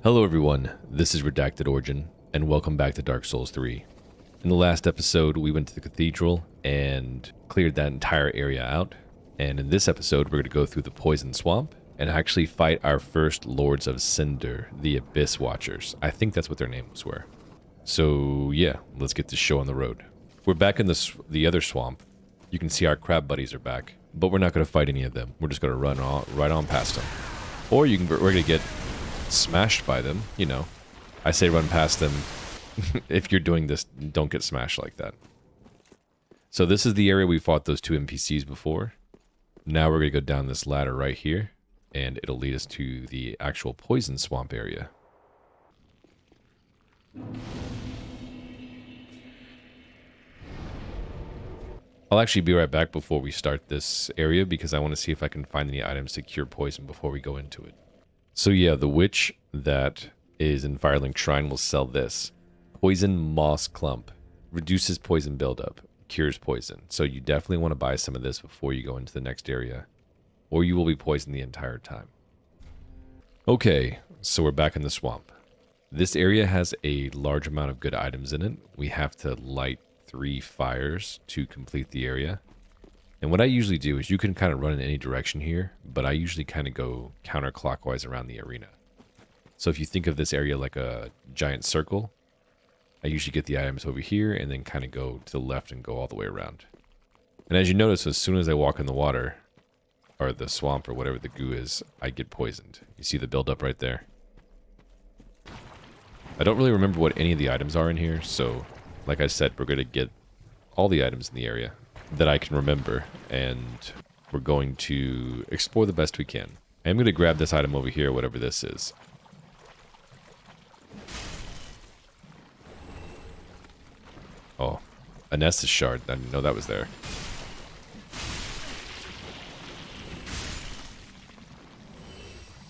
Hello everyone, this is Redacted Origin, and welcome back to Dark Souls 3. In the last episode, we went to the cathedral and cleared that entire area out, and in this episode, we're going to go through the Poison Swamp and actually fight our first Lords of Cinder, the Abyss Watchers. I think that's what their names were. So yeah, let's get this show on the road. We're back in the other swamp. You can see our crab buddies are back, but we're not going to fight any of them. We're just going to run right on past them. Or we're going to get smashed by them, you know. I say run past them. If you're doing this, don't get smashed like that. So this is the area we fought those two NPCs before. Now we're going to go down this ladder right here, and it'll lead us to the actual Poison Swamp area. I'll actually be right back before we start this area because I want to see if I can find any items to cure poison before we go into it. So yeah, the witch that is in Firelink Shrine will sell this. Poison Moss Clump. Reduces poison buildup. Cures poison. So you definitely want to buy some of this before you go into the next area, or you will be poisoned the entire time. Okay, so we're back in the swamp. This area has a large amount of good items in it. We have to light 3 fires to complete the area. And what I usually do is you can kind of run in any direction here, but I usually kind of go counterclockwise around the arena. So if you think of this area like a giant circle, I usually get the items over here and then kind of go to the left and go all the way around. And as you notice, as soon as I walk in the water, or the swamp or whatever the goo is, I get poisoned. You see the buildup right there? I don't really remember what any of the items are in here, so like I said, we're going to get all the items in the area that I can remember, and we're going to explore the best we can. I'm going to grab this item over here, whatever this is. Oh, a Nessus shard. I didn't know that was there.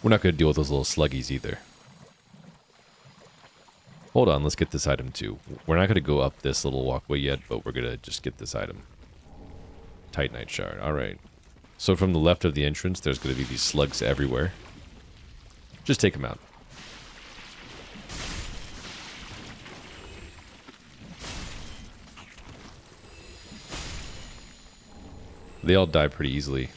We're not going to deal with those little sluggies either. Hold on, let's get this item too. We're not going to go up this little walkway yet, but we're going to just get this item. Titanite shard, alright. So from the left of the entrance, there's going to be these slugs everywhere. Just take them out. They all die pretty easily.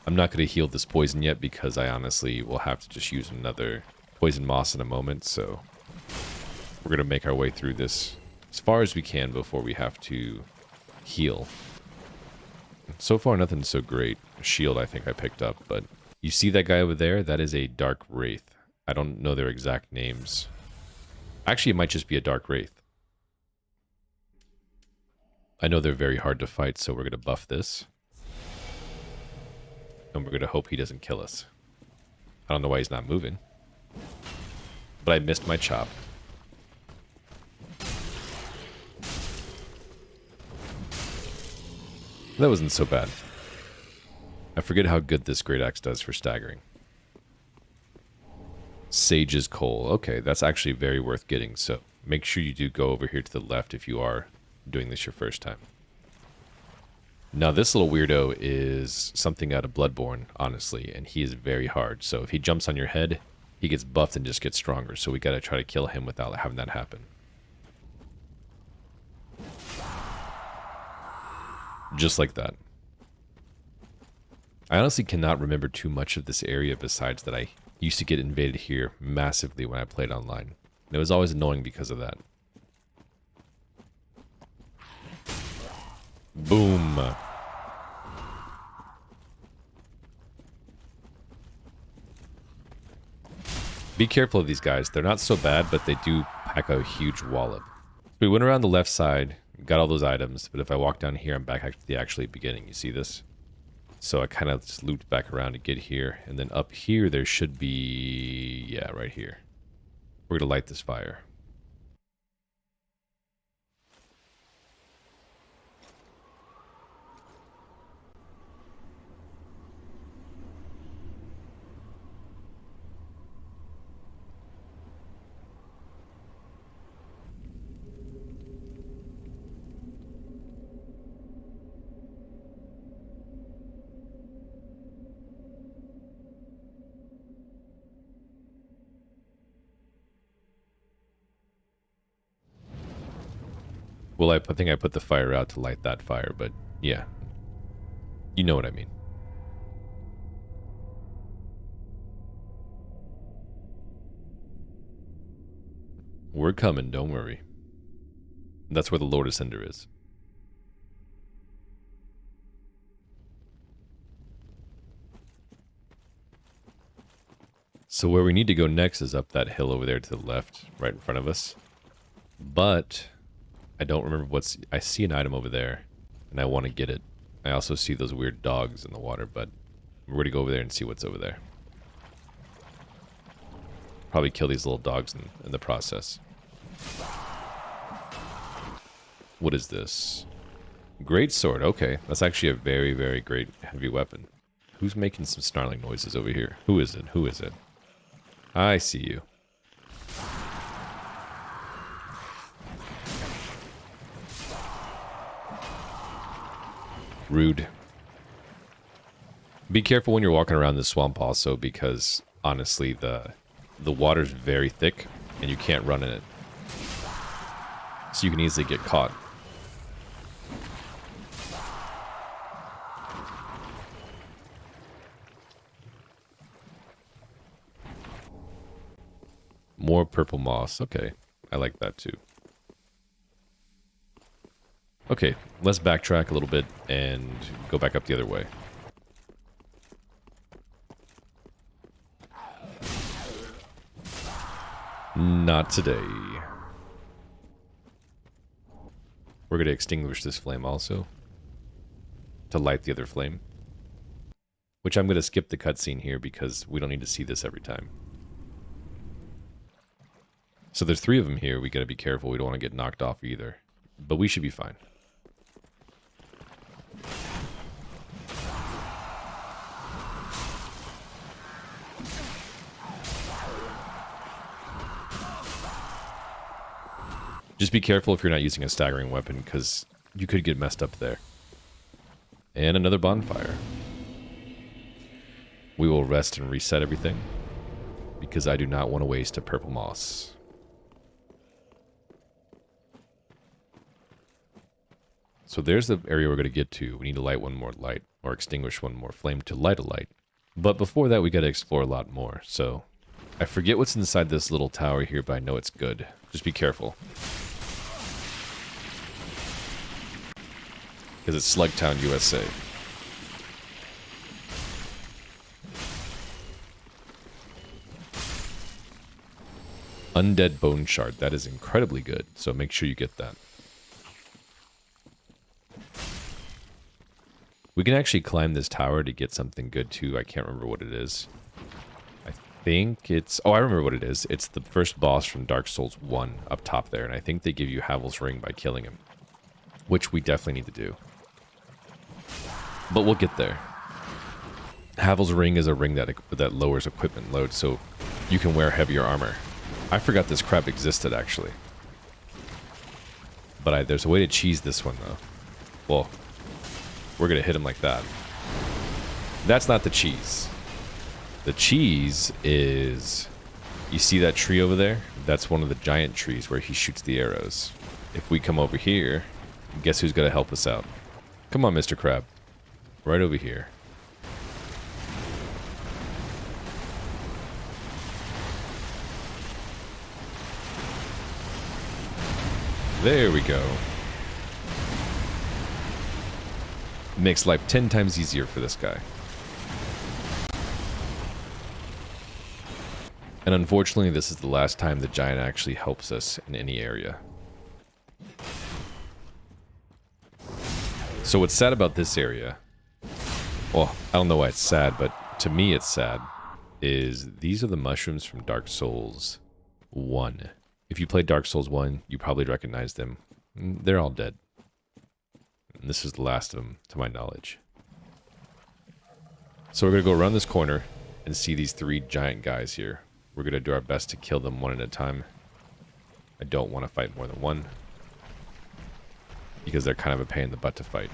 I'm not going to heal this poison yet because I honestly will have to just use another poison moss in a moment, so we're going to make our way through this as far as we can before we have to heal. So far, nothing so great. A shield I think I picked up, but you see that guy over there? That is a Dark Wraith. I don't know their exact names. Actually, it might just be a Dark Wraith. I know they're very hard to fight, so we're going to buff this. And we're going to hope he doesn't kill us. I don't know why he's not moving. But I missed my chop. That wasn't so bad. I forget how good this great axe does for staggering. Sage's Coal. Okay, that's actually very worth getting, so make sure you do go over here to the left if you are doing this your first time. Now this little weirdo is something out of Bloodborne, honestly, and he is very hard. So if he jumps on your head, he gets buffed and just gets stronger, so we gotta try to kill him without having that happen. Just like that. I honestly cannot remember too much of this area besides that I used to get invaded here massively when I played online. And it was always annoying because of that. Boom. Be careful of these guys. They're not so bad, but they do pack a huge wallop. We went around the left side, got all those items, but if I walk down here, I'm back at the actually beginning. You see this? So I kind of just looped back around to get here. And then up here, there should be... yeah, right here. We're going to light this fire. Well, I think I put the fire out to light that fire, but yeah. You know what I mean. We're coming, don't worry. That's where the Lord of Cinder is. So where we need to go next is up that hill over there to the left, right in front of us. But I don't remember what's... I see an item over there, and I want to get it. I also see those weird dogs in the water, but we're going to go over there and see what's over there. Probably kill these little dogs in the process. What is this? Great sword. Okay, that's actually a very, very great heavy weapon. Who's making some snarling noises over here? Who is it? Who is it? I see you. Rude. Be careful when you're walking around the swamp also, because honestly the water's very thick and you can't run in it. So you can easily get caught. More purple moss. Okay. I like that too. Okay, let's backtrack a little bit and go back up the other way. Not today. We're going to extinguish this flame also to light the other flame. Which I'm going to skip the cutscene here because we don't need to see this every time. So there's 3 of them here. We got to be careful. We don't want to get knocked off either. But we should be fine. Just be careful if you're not using a staggering weapon, because you could get messed up there. And another bonfire. We will rest and reset everything, because I do not want to waste a purple moss. So there's the area we're going to get to. We need to light one more light, or extinguish one more flame to light a light. But before that, we got to explore a lot more. So I forget what's inside this little tower here, but I know it's good. Just be careful. Because it's Slugtown, USA. Undead Bone Shard. That is incredibly good, so make sure you get that. We can actually climb this tower to get something good too. I can't remember what it is. I think it's... Oh, I remember what it is. It's the first boss from Dark Souls 1 up top there, and I think they give you Havel's Ring by killing him. Which we definitely need to do. But we'll get there. Havel's Ring is a ring that lowers equipment load, so you can wear heavier armor. I forgot this crap existed, actually. But there's a way to cheese this one, though. Well, we're going to hit him like that. That's not the cheese. The cheese is... You see that tree over there? That's one of the giant trees where he shoots the arrows. If we come over here, guess who's going to help us out? Come on, Mr. Crab. Right over here. There we go. Makes life 10 times easier for this guy. And unfortunately, this is the last time the giant actually helps us in any area. So what's sad about this area... Well, I don't know why it's sad, but to me it's sad, is these are the mushrooms from Dark Souls 1. If you played Dark Souls 1, you probably recognize them. They're all dead. And this is the last of them, to my knowledge. So we're going to go around this corner and see these 3 giant guys here. We're going to do our best to kill them one at a time. I don't want to fight more than one, because they're kind of a pain in the butt to fight.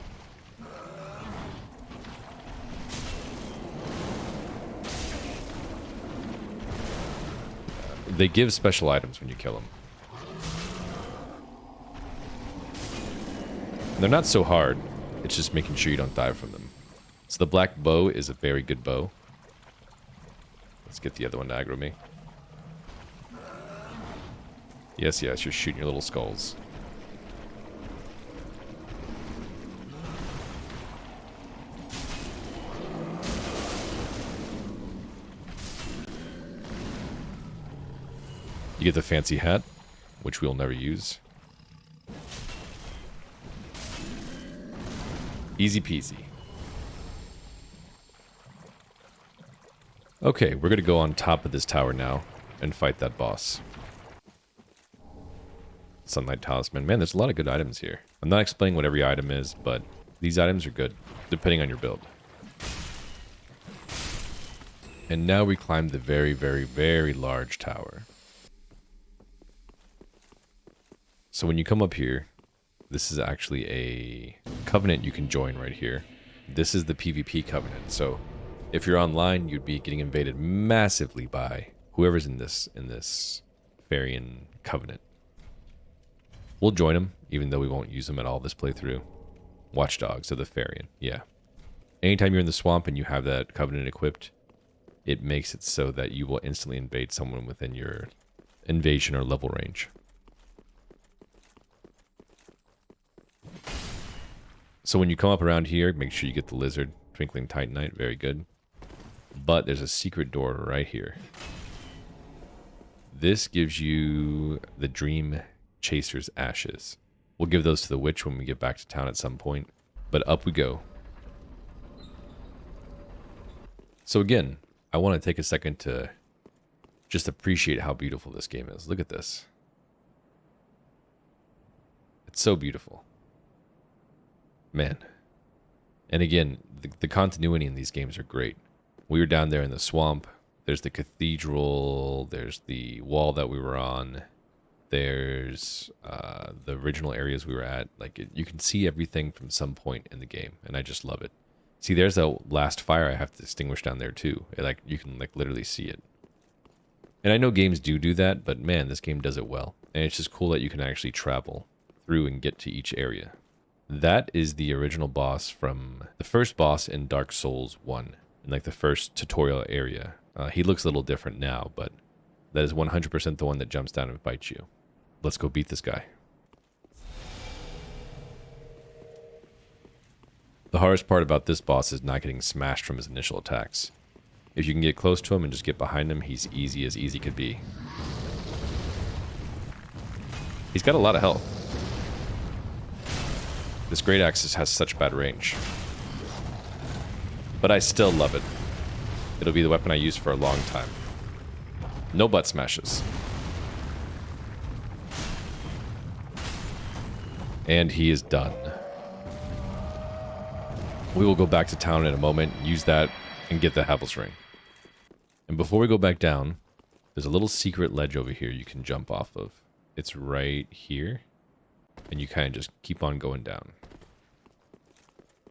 They give special items when you kill them. And they're not so hard. It's just making sure you don't die from them. So the black bow is a very good bow. Let's get the other one to aggro me. Yes, yes, you're shooting your little skulls. You get the fancy hat, which we'll never use. Easy peasy. Okay, we're going to go on top of this tower now and fight that boss. Sunlight Talisman. Man, there's a lot of good items here. I'm not explaining what every item is, but these items are good, depending on your build. And now we climb the very, very, very large tower. So when you come up here, this is actually a covenant you can join right here. This is the PvP covenant. So if you're online, you'd be getting invaded massively by whoever's in this Farian covenant. We'll join them, even though we won't use them at all this playthrough. Watchdogs of the Farian, yeah. Anytime you're in the swamp and you have that covenant equipped, it makes it so that you will instantly invade someone within your invasion or level range. So when you come up around here, make sure you get the lizard, Twinkling Titanite, very good. But there's a secret door right here. This gives you the Dream Chaser's Ashes. We'll give those to the witch when we get back to town at some point. But up we go. So again, I want to take a second to just appreciate how beautiful this game is. Look at this. It's so beautiful. Man. And again, the continuity in these games are great. We were down there in the swamp. There's the cathedral. There's the wall that we were on. There's the original areas we were at. Like, you can see everything from some point in the game, and I just love it. See, there's that last fire I have to extinguish down there too. You can literally see it. And I know games do that, but man, this game does it well. And it's just cool that you can actually travel through and get to each area. That is the original boss from the first boss in Dark Souls 1, in the first tutorial area. He looks a little different now, but that is 100% the one that jumps down and fights you. Let's go beat this guy. The hardest part about this boss is not getting smashed from his initial attacks. If you can get close to him and just get behind him, he's easy as easy could be. He's got a lot of health. This great axe has such bad range. But I still love it. It'll be the weapon I use for a long time. No butt smashes. And he is done. We will go back to town in a moment, use that, and get the Havel's Ring. And before we go back down, there's a little secret ledge over here you can jump off of. It's right here. And you kind of just keep on going down.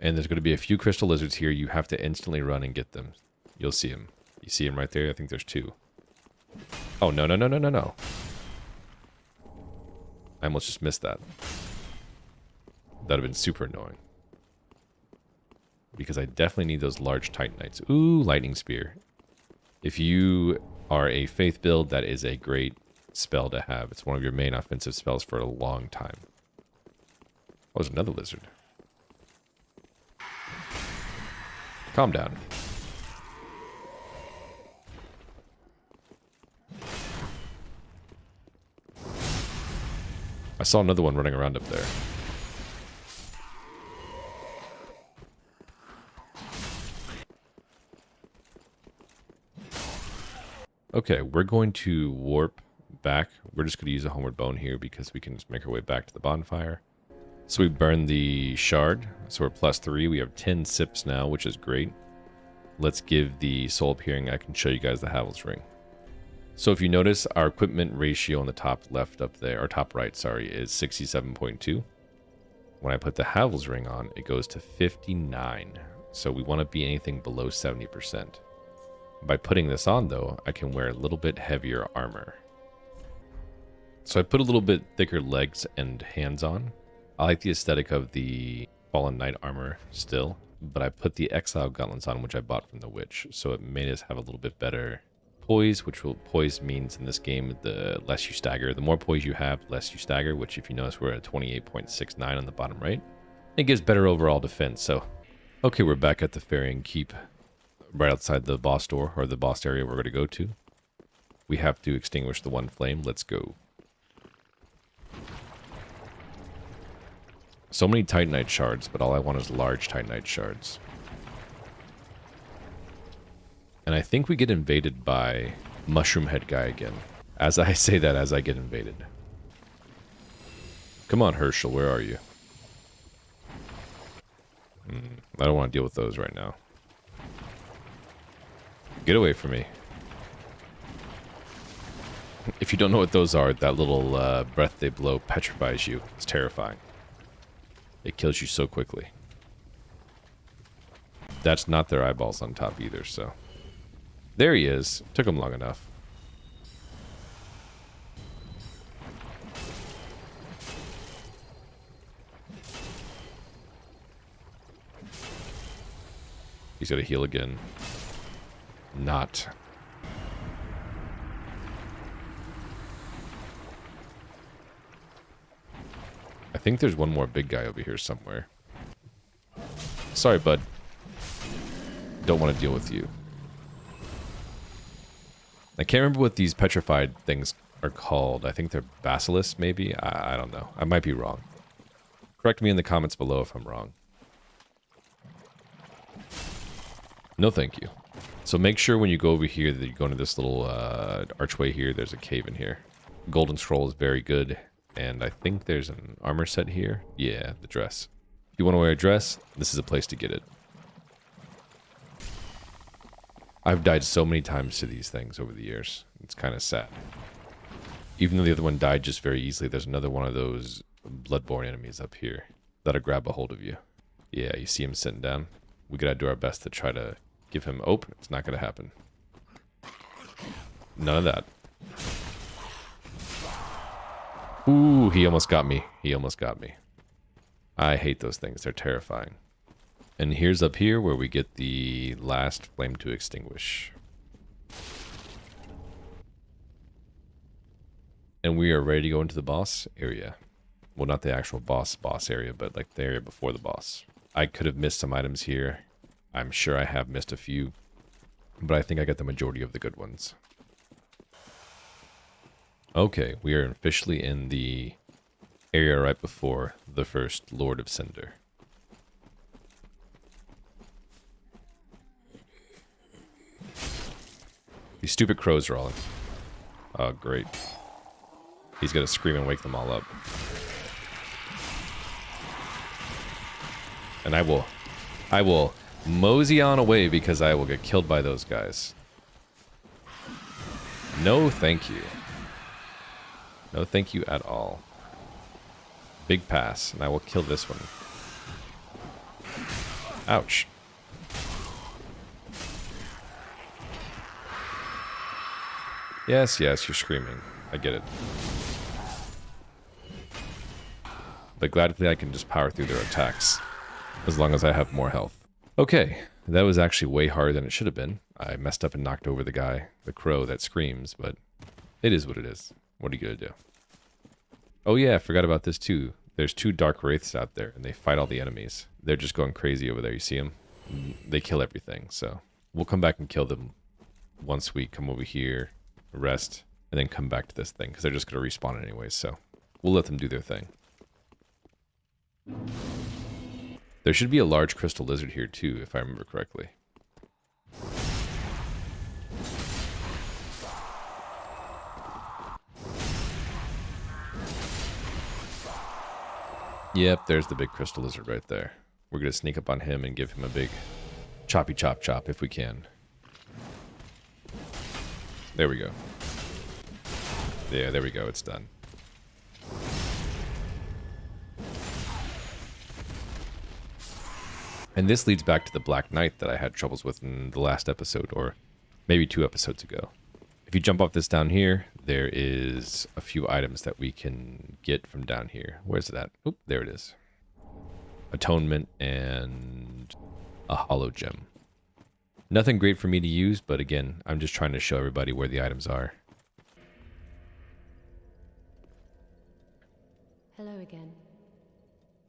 And there's going to be a few crystal lizards here. You have to instantly run and get them. You'll see them. You see them right there? I think there's two. Oh, no, no, no, no, no, no. I almost just missed that. That would have been super annoying. Because I definitely need those large Titanites. Ooh, Lightning Spear. If you are a faith build, that is a great spell to have. It's one of your main offensive spells for a long time. Oh, there's another lizard. Calm down. I saw another one running around up there. Okay, we're going to warp back. We're just going to use a homeward bone here because we can just make our way back to the bonfire. So we burned the shard. So we're +3. We have 10 sips now, which is great. Let's give the soul appearing. I can show you guys the Havel's Ring. So if you notice, our equipment ratio on the top left up there, or top right, sorry, is 67.2. When I put the Havel's Ring on, it goes to 59. So we want to be anything below 70%. By putting this on, though, I can wear a little bit heavier armor. So I put a little bit thicker legs and hands on, I like the aesthetic of the Fallen Knight armor still, but I put the Exile gauntlets on, which I bought from the Witch, so it made us have a little bit better poise, poise means in this game the less you stagger. The more poise you have, less you stagger, which if you notice we're at 28.69 on the bottom right. It gives better overall defense, so... Okay, we're back at the Ferrying Keep, right outside the boss door, or the boss area we're going to go to. We have to extinguish the one flame. Let's go. So many Titanite shards, but all I want is large Titanite shards. And I think we get invaded by Mushroom Head Guy again. As I say that, as I get invaded. Come on, Herschel, where are you? I don't want to deal with those right now. Get away from me. If you don't know what those are, that little breath they blow petrifies you. It's terrifying. It kills you so quickly. That's not their eyeballs on top either, so... There he is. Took him long enough. He's got to heal again. Not. I think there's one more big guy over here somewhere. Sorry, bud. Don't want to deal with you. I can't remember what these petrified things are called. I think they're basilisks, maybe? I don't know. I might be wrong. Correct me in the comments below if I'm wrong. No, thank you. So make sure when you go over here that you go into this little archway here. There's a cave in here. Golden Scroll is very good. And I think there's an armor set here. Yeah, the dress. If you want to wear a dress, this is a place to get it. I've died so many times to these things over the years. It's kind of sad. Even though the other one died just very easily, there's another one of those bloodborne enemies up here that'll grab a hold of you. Yeah, you see him sitting down. We gotta do our best to try to give him... Oh, it's not gonna happen. None of that. Ooh, he almost got me. He almost got me. I hate those things. They're terrifying. And here's up here where we get the last flame to extinguish. And we are ready to go into the boss area. Well, not the actual boss area, but like the area before the boss. I could have missed some items here. I'm sure I have missed a few. But I think I got the majority of the good ones. Okay, we are officially in the area right before the first Lord of Cinder. These stupid crows are all in. Oh, great. He's gonna scream and wake them all up. And I will mosey on away because I will get killed by those guys. No, thank you. No, thank you at all. Big pass, and I will kill this one. Ouch. Yes, yes, you're screaming. I get it. But gladly I can just power through their attacks. As long as I have more health. Okay, that was actually way harder than it should have been. I messed up and knocked over the guy, the crow that screams, but it is what it is. What are you gonna do? Oh yeah, I forgot about this too. There's 2 dark wraiths out there, and they fight all the enemies. They're just going crazy over there, you see them? They kill everything, so... We'll come back and kill them once we come over here, rest, and then come back to this thing, because they're just going to respawn anyways, so... We'll let them do their thing. There should be a large crystal lizard here too, if I remember correctly. Yep, there's the big crystal lizard right there. We're going to sneak up on him and give him a big choppy chop chop if we can. There we go. Yeah, there we go. It's done. And this leads back to the Black Knight that I had troubles with in the last episode, or maybe 2 episodes ago. If you jump off this down here, there is a few items that we can get from down here. Where's it at? Oop, there it is. Atonement and a hollow gem. Nothing great for me to use, but again, I'm just trying to show everybody where the items are. Hello again.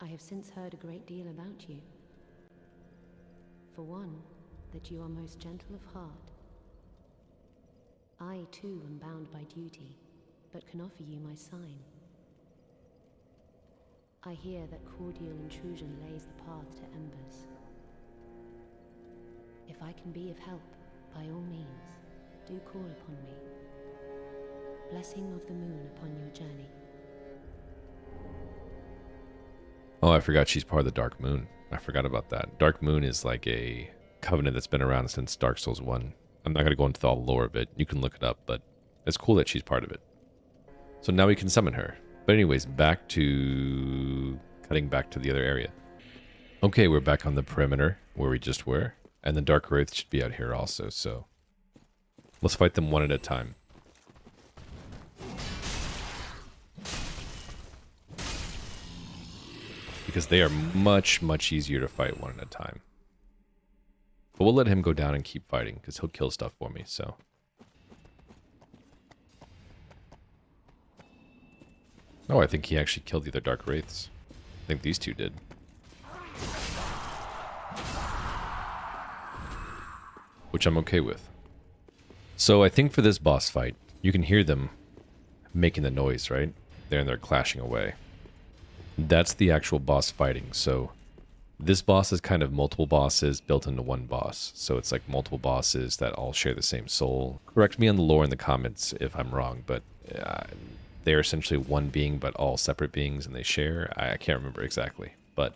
I have since heard a great deal about you. For one, that you are most gentle of heart. I too am bound by duty, but can offer you my sign. I hear that cordial intrusion lays the path to embers. If I can be of help, by all means, do call upon me. Blessing of the moon upon your journey. Oh, I forgot she's part of the Dark Moon. I forgot about that. Dark Moon is like a covenant that's been around since Dark Souls 1. I'm not going to go into all the lore of it. You can look it up, but it's cool that she's part of it. So now we can summon her. But anyways, back to... cutting back to the other area. Okay, we're back on the perimeter where we just were. And the Dark Wraith should be out here also, so... let's fight them one at a time. Because they are much, much easier to fight one at a time. But we'll let him go down and keep fighting, because he'll kill stuff for me, so... oh, I think he actually killed the other Dark Wraiths. I think these two did. Which I'm okay with. So I think for this boss fight, you can hear them making the noise, right? They're clashing away. That's the actual boss fighting. So this boss is kind of multiple bosses built into one boss. So it's like multiple bosses that all share the same soul. Correct me on the lore in the comments if I'm wrong, but they're essentially one being but all separate beings and they share. I can't remember exactly, but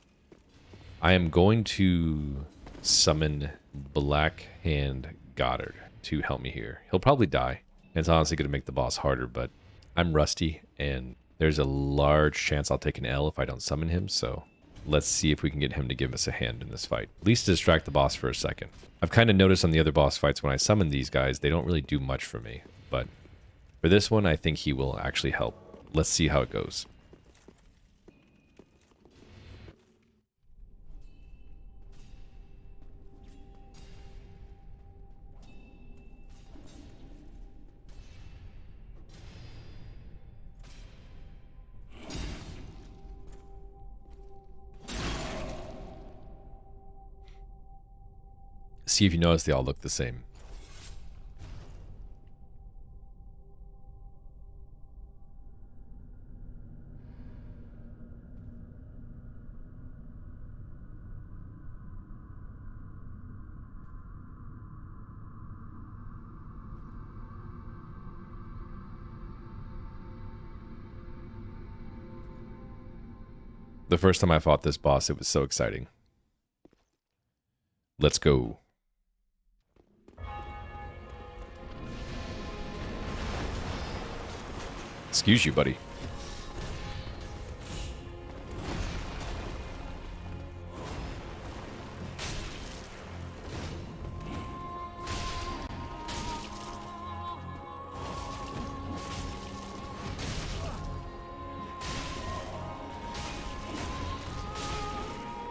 I am going to summon Black Hand Goddard to help me here. He'll probably die. And it's honestly going to make the boss harder, but I'm rusty and there's a large chance I'll take an L if I don't summon him, so let's see if we can get him to give us a hand in this fight. At least to distract the boss for a second. I've kind of noticed on the other boss fights when I summon these guys, they don't really do much for me, but for this one, I think he will actually help. Let's see how it goes. See if you notice they all look the same. The first time I fought this boss, it was so exciting. Let's go. Excuse you, buddy.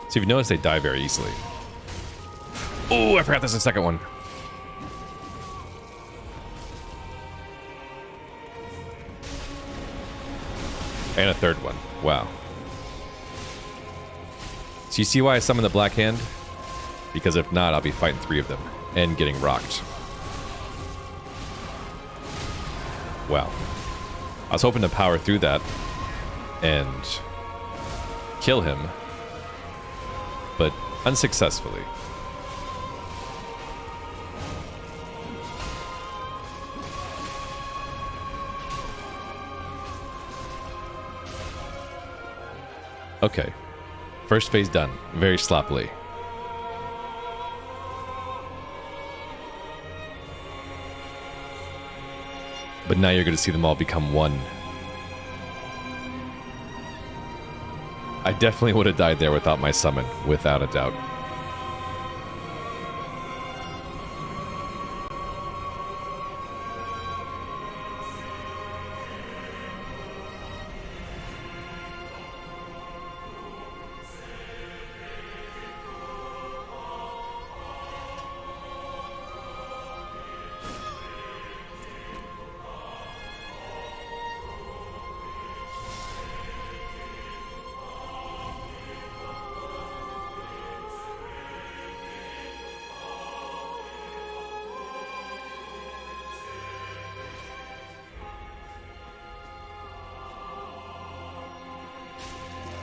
So if you notice, they die very easily. Oh, I forgot there's a second one. And a third one. Wow. So you see why I summoned the Black Hand? Because if not, I'll be fighting 3 of them and getting rocked. Wow. I was hoping to power through that and kill him, but unsuccessfully. Okay. First phase done. Very sloppily. But now you're going to see them all become one. I definitely would have died there without my summon, without a doubt.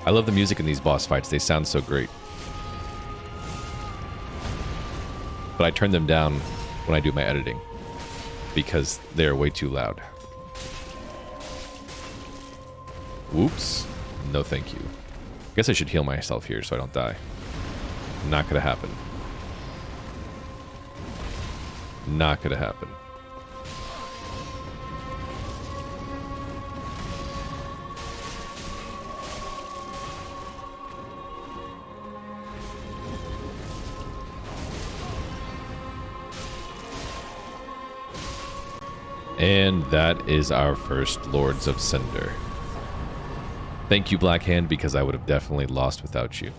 I love the music in these boss fights. They sound so great. But I turn them down when I do my editing because they're way too loud. Whoops. No thank you. Guess I should heal myself here so I don't die. Not gonna happen. Not gonna happen. And that is our first Lords of Cinder. Thank you, Black Hand, because I would have definitely lost without you.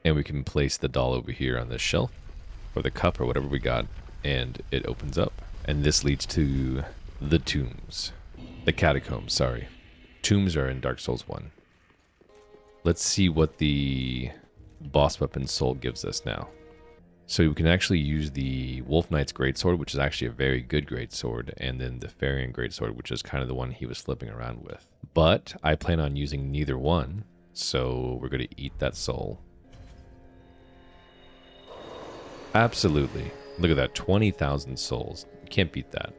And we can place the doll over here on this shelf, or the cup, or whatever we got, and it opens up. And this leads to the tombs. The catacombs, sorry. Tombs are in Dark Souls 1. Let's see what the boss weapon soul gives us now. So we can actually use the Wolf Knight's Greatsword, which is actually a very good greatsword, and then the Farian Greatsword, which is kind of the one he was flipping around with. But I plan on using neither one, so we're going to eat that soul. Absolutely. Look at that, 20,000 souls. You can't beat that.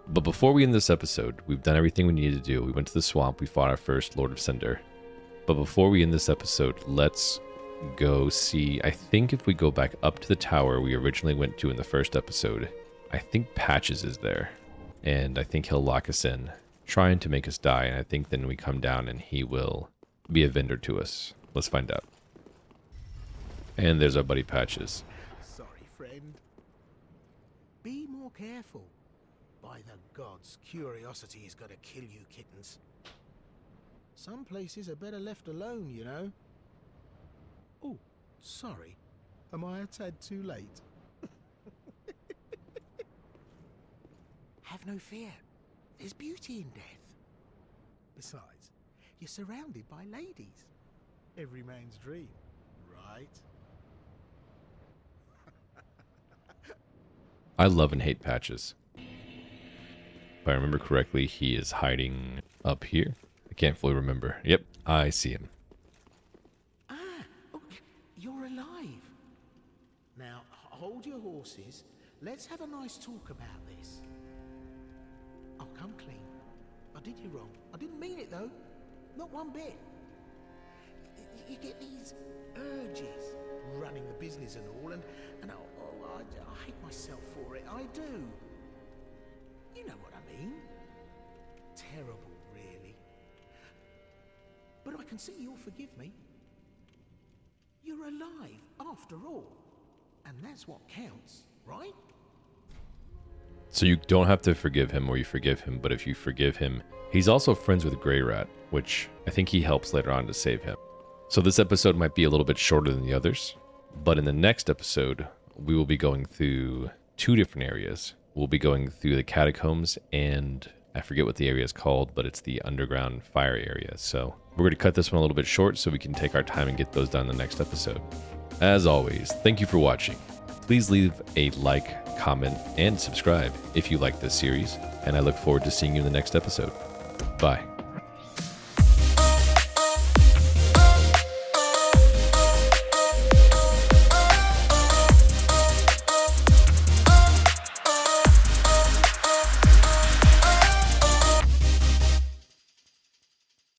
But before we end this episode, we've done everything we needed to do. We went to the swamp, we fought our first Lord of Cinder. But before we end this episode, let's go see. I think if we go back up to the tower we originally went to in the first episode, I think Patches is there. And I think he'll lock us in, trying to make us die. And I think then we come down and he will be a vendor to us. Let's find out. And there's our buddy Patches. Sorry, friend. Be more careful. By the gods, curiosity is gonna kill you, kittens. Some places are better left alone, you know. Oh, sorry. Am I a tad too late? Have no fear. There's beauty in death. Besides, you're surrounded by ladies. Every man's dream, right? I love and hate Patches. If I remember correctly, he is hiding up here. I can't fully remember. Yep, I see him. You're alive. Now, hold your horses. Let's have a nice talk about this. I'll come clean. I did you wrong. I didn't mean it, though. Not one bit. You get these urges, running the business and all, and I hate myself for it. I do. You know what I mean. Terrible, really. But I can see you'll forgive me. You're alive, after all. And that's what counts, right? So you don't have to forgive him or you forgive him, but if you forgive him, he's also friends with Grey Rat, which I think he helps later on to save him. So this episode might be a little bit shorter than the others, but in the next episode, we will be going through 2 different areas. We'll be going through the catacombs and I forget what the area is called, but it's the underground fire area. So we're going to cut this one a little bit short so we can take our time and get those done in the next episode. As always, thank you for watching. Please leave a like, comment, and subscribe if you like this series, and I look forward to seeing you in the next episode. Bye.